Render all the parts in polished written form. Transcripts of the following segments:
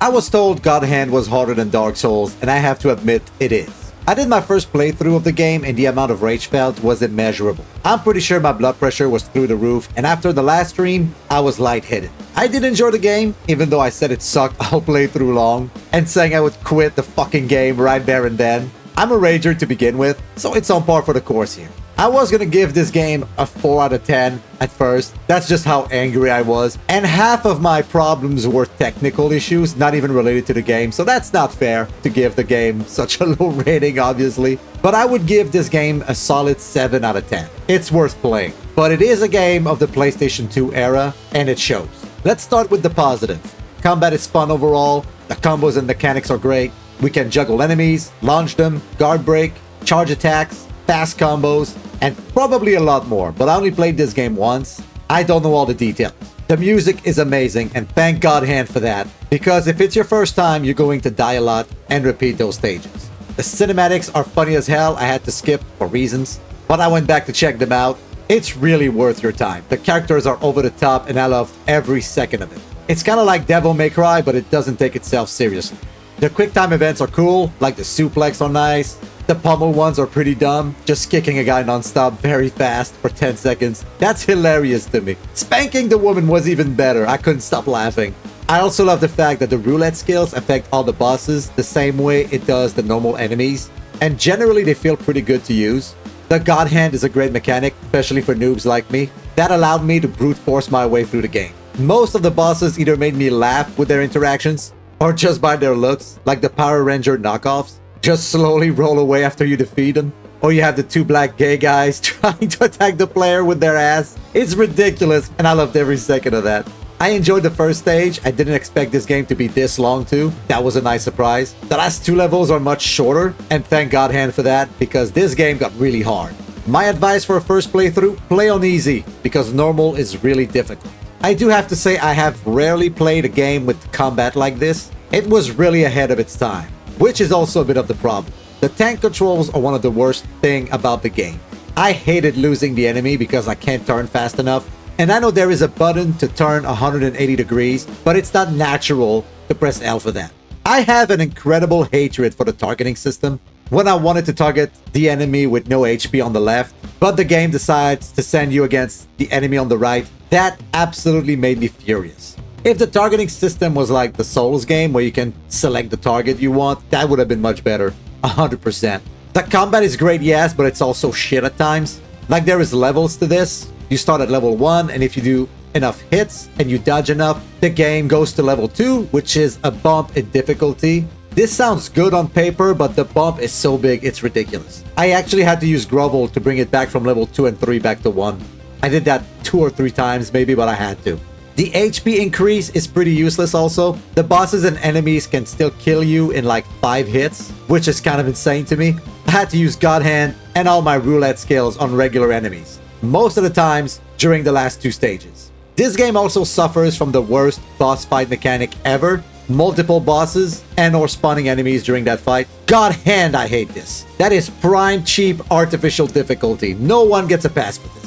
I was told God Hand was harder than Dark Souls, and I have to admit it is. I did my first playthrough of the game and the amount of rage felt was immeasurable. I'm pretty sure my blood pressure was through the roof, and after the last stream, I was lightheaded. I did enjoy the game, even though I said it sucked all playthrough long, and saying I would quit the fucking game right there and then. I'm a rager to begin with, so it's on par for the course here. I was gonna give this game a 4 out of 10 at first. That's just how angry I was. And half of my problems were technical issues, not even related to the game. So that's not fair to give the game such a low rating, obviously. But I would give this game a solid 7 out of 10. It's worth playing. But it is a game of the PlayStation 2 era, and it shows. Let's start with the positive. Combat is fun overall. The combos and mechanics are great. We can juggle enemies, launch them, guard break, charge attacks, fast combos, and probably a lot more, but I only played this game once. I don't know all the details. The music is amazing, and thank God Hand for that, because if it's your first time, you're going to die a lot and repeat those stages. The cinematics are funny as hell. I had to skip for reasons, but I went back to check them out. It's really worth your time. The characters are over the top, and I loved every second of it. It's kind of like Devil May Cry, but it doesn't take itself seriously. The quick time events are cool, like the suplex are nice. The pommel ones are pretty dumb, just kicking a guy non-stop very fast for 10 seconds. That's hilarious to me. Spanking the woman was even better. I couldn't stop laughing. I also love the fact that the roulette skills affect all the bosses the same way it does the normal enemies, and generally they feel pretty good to use. The God Hand is a great mechanic, especially for noobs like me. That allowed me to brute force my way through the game. Most of the bosses either made me laugh with their interactions, or just by their looks, like the Power Ranger knockoffs. Just slowly roll away after you defeat them. Or you have the 2 black gay guys trying to attack the player with their ass. It's ridiculous, and I loved every second of that. I enjoyed the first stage. I didn't expect this game to be this long too. That was a nice surprise. The last 2 levels are much shorter, and thank God Hand for that, because this game got really hard. My advice for a first playthrough, play on easy, because normal is really difficult. I do have to say I have rarely played a game with combat like this. It was really ahead of its time, which is also a bit of the problem. The tank controls are one of the worst thing about the game. I hated losing the enemy because I can't turn fast enough. And I know there is a button to turn 180 degrees, but it's not natural to press L for that. I have an incredible hatred for the targeting system. When I wanted to target the enemy with no HP on the left, but the game decides to send you against the enemy on the right, that absolutely made me furious. If the targeting system was like the Souls game where you can select the target you want, that would have been much better. 100%. The combat is great, yes, but it's also shit at times. Like there is levels to this. You start at level 1, and if you do enough hits and you dodge enough, the game goes to level 2, which is a bump in difficulty. This sounds good on paper, but the bump is so big, it's ridiculous. I actually had to use Grovel to bring it back from level 2 and 3 back to 1. I did that 2 or 3 times maybe, but I had to. The HP increase is pretty useless also. The bosses and enemies can still kill you in like 5 hits, which is kind of insane to me. I had to use God Hand and all my roulette skills on regular enemies, most of the times during the last 2 stages. This game also suffers from the worst boss fight mechanic ever. Multiple bosses and or spawning enemies during that fight. God Hand, I hate this. That is prime cheap artificial difficulty. No one gets a pass for this.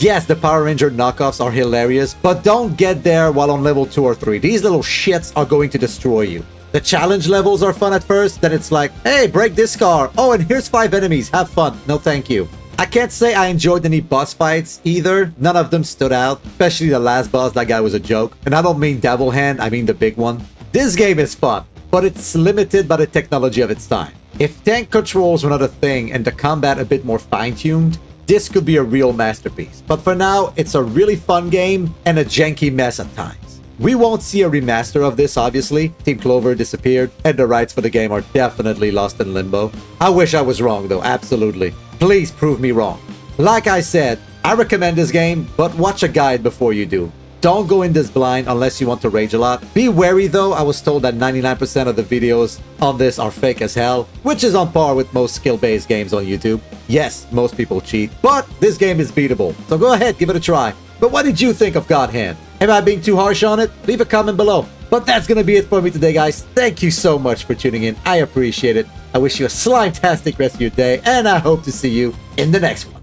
Yes, the Power Ranger knockoffs are hilarious, but don't get there while on level 2 or 3. These little shits are going to destroy you. The challenge levels are fun at first, then it's like, hey, break this car. Oh, and here's 5 enemies. Have fun. No, thank you. I can't say I enjoyed any boss fights either. None of them stood out, especially the last boss. That guy was a joke. And I don't mean Devil Hand, I mean the big one. This game is fun, but it's limited by the technology of its time. If tank controls were not a thing and the combat a bit more fine-tuned, this could be a real masterpiece. But for now, it's a really fun game and a janky mess at times. We won't see a remaster of this, obviously. Team Clover disappeared, and the rights for the game are definitely lost in limbo. I wish I was wrong though, absolutely. Please prove me wrong. Like I said, I recommend this game, but watch a guide before you do. Don't go in this blind unless you want to rage a lot. Be wary though, I was told that 99% of the videos on this are fake as hell, which is on par with most skill-based games on YouTube. Yes, most people cheat, but this game is beatable, so go ahead, give it a try. But what did you think of God Hand? Am I being too harsh on it? Leave a comment below. But that's gonna be it for me today, guys. Thank you so much for tuning in. I appreciate it. I wish you a slime-tastic rest of your day, and I hope to see you in the next one.